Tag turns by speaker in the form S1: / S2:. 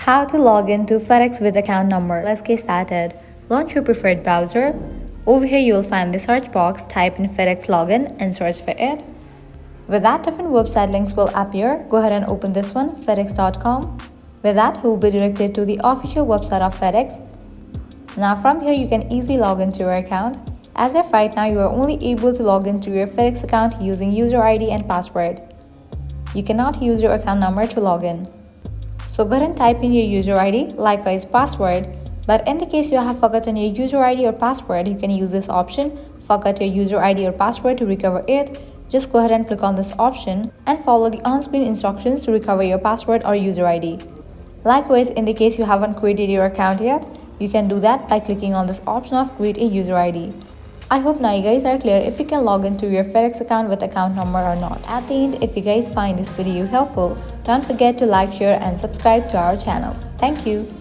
S1: How to log into FedEx with account number. Let's get started. Launch your preferred browser. Over here you'll find the search box. Type in FedEx login and search for it. With that, different website links will appear. Go ahead and open this one, fedex.com. With that, you will be directed to the official website of FedEx. Now from here you can easily log into your account. As of right now, you are only able to log into your FedEx account using user ID and password. You cannot use your account number to log in. So go ahead and type in your user ID, likewise password. But in the case you have forgotten your user ID or password, you can use this option, forget your user ID or password, to recover it. Just go ahead and click on this option and follow the on-screen instructions to recover your password or user ID. Likewise, in the case you haven't created your account yet, you can do that by clicking on this option of create a user ID. I hope now you guys are clear if you can log into your FedEx account with account number or not. At the end, if you guys find this video helpful, don't forget to like, share and subscribe to our channel. Thank you.